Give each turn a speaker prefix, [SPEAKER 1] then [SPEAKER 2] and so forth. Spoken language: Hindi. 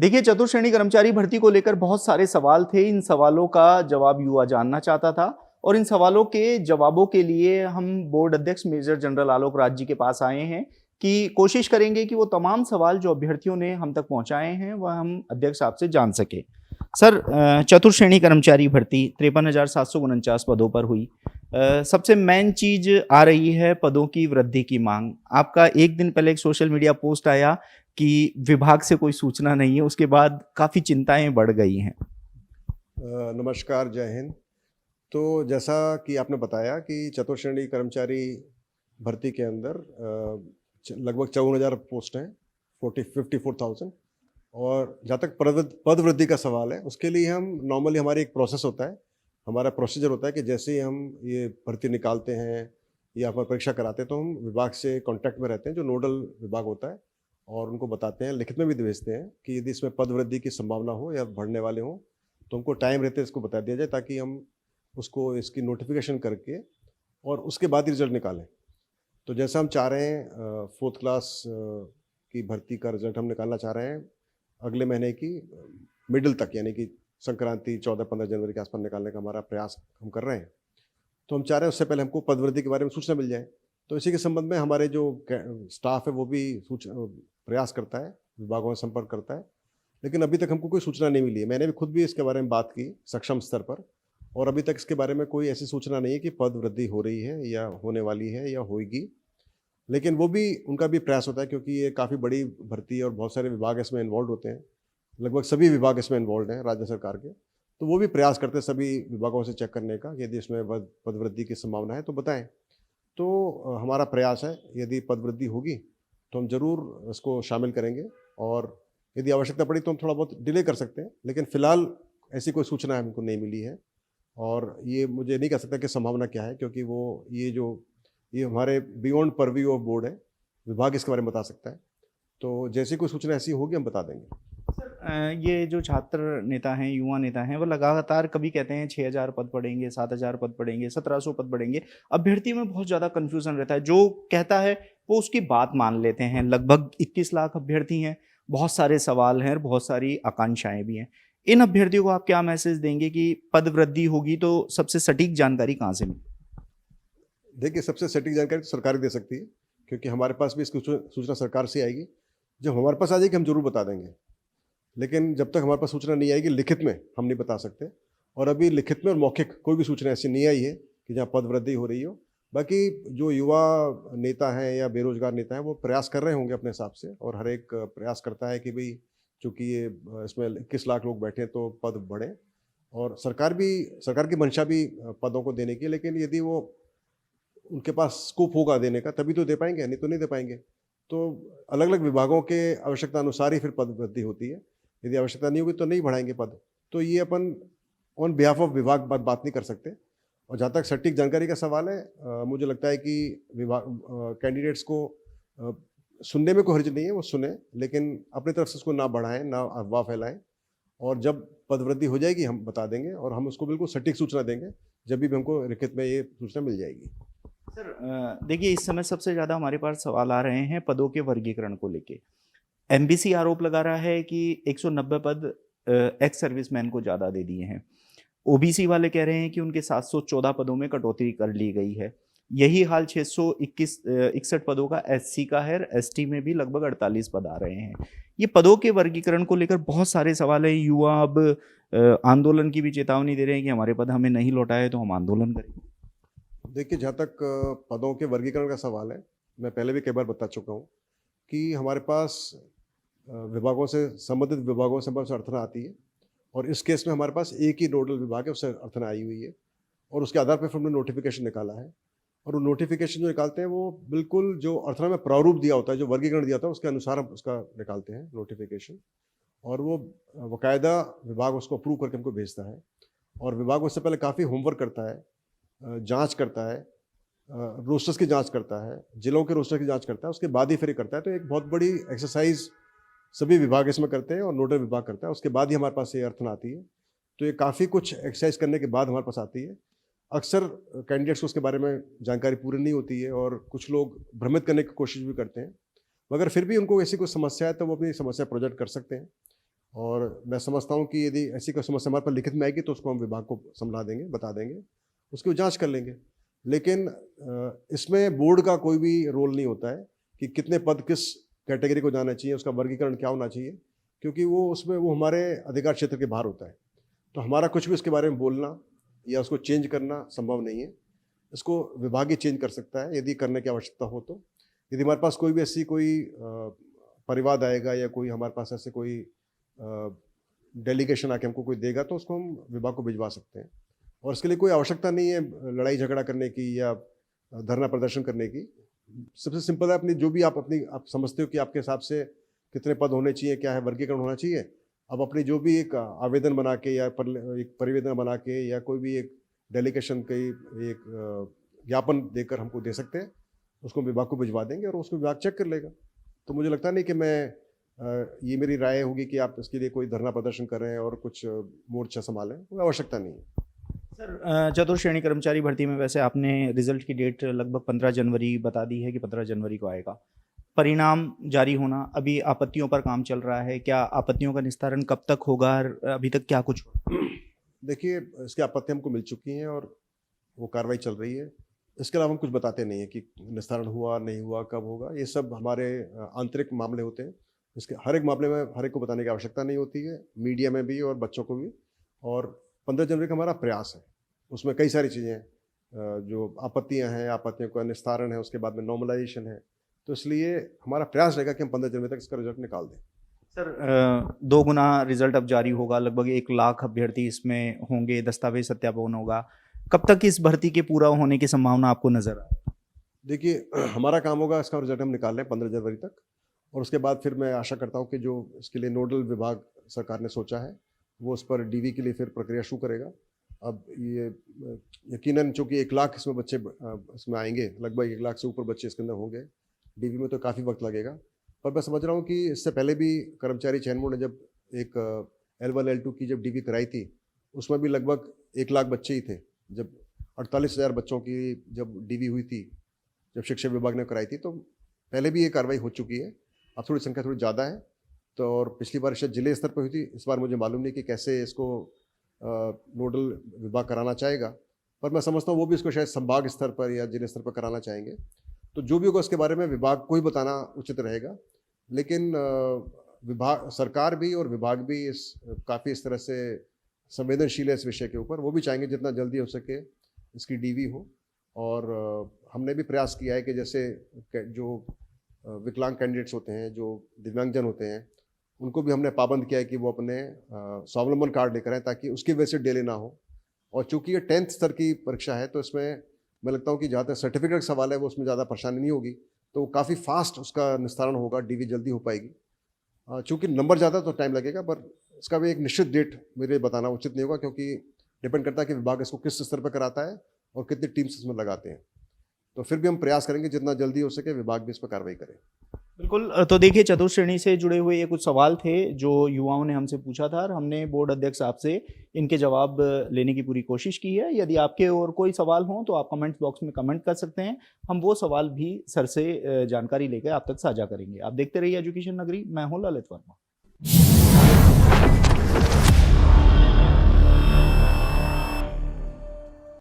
[SPEAKER 1] देखिए, चतुर्श्रेणी कर्मचारी भर्ती को लेकर बहुत सारे सवाल थे। इन सवालों का जवाब युवा जानना चाहता था और इन सवालों के जवाबों के लिए हम बोर्ड अध्यक्ष मेजर जनरल आलोक राज जी के पास आए हैं कि कोशिश करेंगे कि वो तमाम सवाल जो अभ्यर्थियों ने हम तक पहुंचाए हैं, वह हम अध्यक्ष साहब से जान सके। सर, चतुर्श्रेणी कर्मचारी भर्ती 53,749 पदों पर हुई। सबसे मेन चीज आ रही है पदों की वृद्धि की मांग। आपका एक दिन पहले एक सोशल मीडिया पोस्ट आया कि विभाग से कोई सूचना नहीं है, उसके बाद काफ़ी चिंताएँ बढ़ गई हैं।
[SPEAKER 2] नमस्कार, जय हिंद। तो जैसा कि आपने बताया कि चतुर्श्रेणी कर्मचारी भर्ती के अंदर लगभग 54,000 पोस्ट हैं, 54,000। और जहाँ तक पद वृद्धि का सवाल है, उसके लिए हम नॉर्मली हमारी एक प्रोसेस होता है, हमारा प्रोसीजर होता है कि जैसे ही हम ये भर्ती निकालते हैं या हमारी परीक्षा कराते हैं, तो हम विभाग से कॉन्टैक्ट में रहते हैं, जो नोडल विभाग होता है, और उनको बताते हैं, लिखित में भी भेजते हैं कि यदि इसमें पद वृद्धि की संभावना हो या बढ़ने वाले हों, तो हमको टाइम रहते इसको बता दिया जाए, ताकि हम उसको इसकी नोटिफिकेशन करके और उसके बाद ही रिजल्ट निकालें। तो जैसा हम चाह रहे हैं, 4th क्लास की भर्ती का रिजल्ट हम निकालना चाह रहे हैं अगले महीने की मिडिल तक, यानी कि संक्रांति 14-15 जनवरी के आसपास निकालने का हमारा प्रयास हम कर रहे हैं। तो हम चाह रहे हैं उससे पहले हमको पदवृद्धि के बारे में सूचना मिल जाए। तो इसी के संबंध में हमारे जो स्टाफ है वो भी प्रयास करता है, विभागों से संपर्क करता है, लेकिन अभी तक हमको कोई सूचना नहीं मिली है। मैंने भी खुद भी इसके बारे में बात की सक्षम स्तर पर, और अभी तक इसके बारे में कोई ऐसी सूचना नहीं है कि पद वृद्धि हो रही है या होने वाली है या होगी। लेकिन वो भी, उनका भी प्रयास होता है, क्योंकि ये काफ़ी बड़ी भर्ती है और बहुत सारे विभाग इसमें इन्वॉल्व होते हैं। लगभग सभी विभाग इसमें इन्वॉल्व हैं राज्य सरकार के। तो वो भी प्रयास करते हैं सभी विभागों से चेक करने का, यदि इसमें पद वृद्धि की संभावना है तो बताएं। तो हमारा प्रयास है, यदि पद वृद्धि होगी तो हम ज़रूर इसको शामिल करेंगे, और यदि आवश्यकता पड़ी तो हम थोड़ा बहुत डिले कर सकते हैं, लेकिन फ़िलहाल ऐसी कोई सूचना हमको नहीं मिली है। और ये मुझे नहीं कह सकता कि संभावना क्या है, क्योंकि वो ये हमारे बियॉन्ड परव्यू ऑफ बोर्ड है, विभाग इसके बारे में बता सकता है। तो जैसी कोई सूचना ऐसी होगी हम बता देंगे।
[SPEAKER 1] सर, ये जो छात्र नेता हैं, युवा नेता हैं, वो लगातार कभी कहते हैं 6,000 पद पड़ेंगे, 7,000 पद पड़ेंगे, 1,700 पद पड़ेंगे। अभ्यर्थी में बहुत ज़्यादा कन्फ्यूज़न रहता है। जो कहता है वो उसकी बात मान लेते हैं। लगभग 21 लाख अभ्यर्थी हैं, बहुत सारे सवाल हैं और बहुत सारी आकांक्षाएँ भी हैं। इन अभ्यर्थियों को आप क्या मैसेज देंगे कि पद वृद्धि होगी तो सबसे सटीक जानकारी कहाँ से मिलेगी?
[SPEAKER 2] देखिए, सबसे सटीक जानकारी तो सरकार ही दे सकती है, क्योंकि हमारे पास भी इसकी सूचना सरकार से आएगी। जब हमारे पास आ जाएगी हम ज़रूर बता देंगे, लेकिन जब तक हमारे पास सूचना नहीं आएगी लिखित में हम नहीं बता सकते। और अभी लिखित में और मौखिक कोई भी सूचना ऐसी नहीं आई है कि जहाँ पद वृद्धि हो रही हो। बाकी जो युवा नेता हैं या बेरोजगार नेता हैं, वो प्रयास कर रहे होंगे अपने हिसाब से, और हर एक प्रयास करता है कि भाई चूँकि ये इसमें 21 लाख लोग बैठे हैं तो पद बढ़े, और सरकार की मंशा भी पदों को देने की। लेकिन यदि वो उनके पास स्कोप होगा देने का, तभी तो दे पाएंगे, नहीं तो नहीं दे पाएंगे। तो अलग अलग विभागों के आवश्यकता अनुसार ही फिर पद वृद्धि होती है। यदि आवश्यकता नहीं होगी तो नहीं बढ़ाएंगे पद। तो ये अपन ऑन बिहाफ ऑफ विभाग बात नहीं कर सकते। और जहाँ तक सटीक जानकारी का सवाल है, मुझे लगता है कि विभाग कैंडिडेट्स को सुनने में कोई हर्ज नहीं है, वो सुने, लेकिन अपनी तरफ से उसको ना बढ़ाएं, ना अफवाह फैलाएं। और जब पद वृद्धि हो जाएगी हम बता देंगे, और हम उसको बिल्कुल सटीक सूचना देंगे जब भी हमको लिखित में ये सूचना मिल जाएगी।
[SPEAKER 1] सर, देखिए, इस समय सबसे ज़्यादा हमारे पास सवाल आ रहे हैं पदों के वर्गीकरण को लेके। एमबीसी आरोप लगा रहा है कि 190 पद एक्स सर्विसमैन को ज़्यादा दे दिए हैं। ओबीसी वाले कह रहे हैं कि उनके 714 पदों में कटौती कर ली गई है। यही हाल 661 पदों का एससी का है। एसटी में भी लगभग 48 पद आ रहे हैं। ये पदों के वर्गीकरण को लेकर बहुत सारे सवाल हैं। युवा अब आंदोलन की भी चेतावनी दे रहे हैं कि हमारे पद हमें नहीं लौटाए तो हम आंदोलन करेंगे।
[SPEAKER 2] देखिए, जहाँ तक पदों के वर्गीकरण का सवाल है, मैं पहले भी कई बार बता चुका हूँ कि हमारे पास विभागों से संबंधित विभागों से बस अर्थना आती है, और इस केस में हमारे पास एक ही नोडल विभाग है, उससे अर्थना आई हुई है, और उसके आधार पर फिर हमने नोटिफिकेशन निकाला है। और वो नोटिफिकेशन जो निकालते हैं वो बिल्कुल जो अर्थना में प्रारूप दिया होता है, जो वर्गीकरण दिया होता है, उसके अनुसार हम उसका निकालते हैं नोटिफिकेशन, और वो बाकायदा विभाग उसको अप्रूव करके हमको भेजता है। और विभाग उससे पहले काफ़ी होमवर्क करता है, जांच करता है, रोस्टर्स की जांच करता है, जिलों के रोस्टर की जांच करता है, उसके बाद ही फिर करता है। तो एक बहुत बड़ी एक्सरसाइज सभी विभाग इसमें करते हैं और नोडल विभाग करता है, उसके बाद ही हमारे पास ये अर्थना आती है। तो ये काफ़ी कुछ एक्सरसाइज करने के बाद हमारे पास आती है। अक्सर कैंडिडेट्स को उसके बारे में जानकारी पूरी नहीं होती है, और कुछ लोग भ्रमित करने की कोशिश भी करते हैं, मगर फिर भी उनको ऐसी कोई समस्या है तो वो अपनी समस्या प्रोजेक्ट कर सकते हैं। और मैं समझता हूँ कि यदि ऐसी कोई समस्या हमारे पास लिखित में आएगी तो उसको हम विभाग को समझा देंगे, बता देंगे, उसकी जांच कर लेंगे। लेकिन इसमें बोर्ड का कोई भी रोल नहीं होता है कि कितने पद किस कैटेगरी को जाना चाहिए, उसका वर्गीकरण क्या होना चाहिए, क्योंकि वो हमारे अधिकार क्षेत्र के बाहर होता है। तो हमारा कुछ भी उसके बारे में बोलना या उसको चेंज करना संभव नहीं है। इसको विभाग ही चेंज कर सकता है यदि करने की आवश्यकता हो तो। यदि हमारे पास कोई भी ऐसी कोई परिवाद आएगा या कोई हमारे पास ऐसे कोई डेलीगेशन आके हमको कोई देगा तो उसको हम विभाग को भिजवा सकते हैं, और इसके लिए कोई आवश्यकता नहीं है लड़ाई झगड़ा करने की या धरना प्रदर्शन करने की। सबसे सिंपल है, अपनी जो भी आप समझते हो कि आपके हिसाब से कितने पद होने चाहिए, क्या है वर्गीकरण होना चाहिए, अब अपनी जो भी एक आवेदन बना के या एक परिवेदन बना के या कोई भी एक डेलीगेशन का एक ज्ञापन देकर हमको दे सकते हैं, उसको विभाग को भिजवा देंगे और उसको विभाग चेक कर लेगा। तो मुझे लगता नहीं कि ये मेरी राय होगी कि आप इसके लिए कोई धरना प्रदर्शन करें और कुछ मोर्चा संभालें, कोई आवश्यकता नहीं है।
[SPEAKER 1] सर, चतुर्थ श्रेणी कर्मचारी भर्ती में वैसे आपने रिजल्ट की डेट लगभग 15 जनवरी बता दी है कि 15 जनवरी को आएगा। परिणाम जारी होना, अभी आपत्तियों पर काम चल रहा है, क्या आपत्तियों का निस्तारण कब तक होगा? अभी तक क्या कुछ?
[SPEAKER 2] देखिए, इसकी आपत्ति हमको मिल चुकी हैं और वो कार्रवाई चल रही है। इसके अलावा हम कुछ बताते नहीं है कि निस्तारण हुआ नहीं हुआ, कब होगा। ये सब हमारे आंतरिक मामले होते हैं। इसके हर एक मामले में हर एक को बताने की आवश्यकता नहीं होती है, मीडिया में भी और बच्चों को भी। और 15 जनवरी का हमारा प्रयास है, उसमें कई सारी चीज़ें हैं, जो आपत्तियां हैं, आपत्तियों का निस्तारण है, उसके बाद में नॉर्मलाइजेशन है। तो इसलिए हमारा प्रयास रहेगा कि हम 15 जनवरी तक इसका रिजल्ट निकाल दें।
[SPEAKER 1] सर, 2 गुना रिजल्ट अब जारी होगा, लगभग 1 लाख अभ्यर्थी इसमें होंगे, दस्तावेज सत्यापन होगा। कब तक इस भर्ती के पूरा होने की संभावना आपको नजर आ रही है?
[SPEAKER 2] देखिए, हमारा काम होगा इसका रिजल्ट हम निकाल लें 15 जनवरी तक, और उसके बाद फिर मैं आशा करता हूँ कि जो इसके लिए नोडल विभाग सरकार ने सोचा है वो उस पर डीवी के लिए फिर प्रक्रिया शुरू करेगा। अब ये यकीनन चूँकि 1 लाख इसमें बच्चे इसमें आएंगे, लगभग 1 लाख से ऊपर बच्चे इसके अंदर होंगे, डीवी में तो काफ़ी वक्त लगेगा। पर मैं समझ रहा हूँ कि इससे पहले भी कर्मचारी चयन बोर्ड ने जब एक L1 L2 की जब डीवी कराई थी, उसमें भी लगभग 1 लाख बच्चे ही थे। जब 48,000 बच्चों की जब डीवी हुई थी, जब शिक्षा विभाग ने कराई थी, तो पहले भी ये कार्रवाई हो चुकी है। अब थोड़ी संख्या थोड़ी ज़्यादा है, तो और पिछली बार शायद जिले स्तर पर हुई थी, इस बार मुझे मालूम नहीं कि कैसे इसको नोडल विभाग कराना चाहेगा, पर मैं समझता हूँ वो भी इसको शायद संभाग स्तर पर या जिले स्तर पर कराना चाहेंगे। तो जो भी होगा उसके बारे में विभाग को ही बताना उचित रहेगा। लेकिन विभाग, सरकार भी और विभाग भी काफ़ी इस तरह से संवेदनशील है इस विषय के ऊपर। वो भी चाहेंगे जितना जल्दी हो सके इसकी डीवी हो। और हमने भी प्रयास किया है कि जैसे जो विकलांग कैंडिडेट्स होते हैं, जो दिव्यांगजन होते हैं, उनको भी हमने पाबंद किया है कि वो अपने स्वावलंबन कार्ड लेकर आएँ, ताकि उसकी वजह से डिले ना हो। और चूँकि ये 10th स्तर की परीक्षा है, तो इसमें मैं लगता हूँ कि जहाँ तक सर्टिफिकेट का सवाल है वो उसमें ज़्यादा परेशानी नहीं होगी, तो काफ़ी फास्ट उसका निस्तारण होगा, डीवी जल्दी हो पाएगी। चूँकि नंबर ज़्यादा तो टाइम लगेगा, पर इसका भी एक निश्चित डेट मेरे बताना उचित नहीं होगा, क्योंकि डिपेंड करता है कि विभाग इसको किस स्तर पर कराता है और कितनी टीम्स इसमें लगाते हैं। तो फिर भी हम प्रयास करेंगे जितना जल्दी हो सके विभाग भी इस पर कार्रवाई करे।
[SPEAKER 1] बिल्कुल। तो देखिए, चतुर्थ श्रेणी से जुड़े हुए ये कुछ सवाल थे जो युवाओं ने हमसे पूछा था, और हमने बोर्ड अध्यक्ष साहब से इनके जवाब लेने की पूरी कोशिश की है। यदि आपके और कोई सवाल हों तो आप कमेंट बॉक्स में कमेंट कर सकते हैं, हम वो सवाल भी सर से जानकारी लेकर आप तक साझा करेंगे। आप देखते रहिए एजुकेशन नगरी, मैं हूँ ललित वर्मा।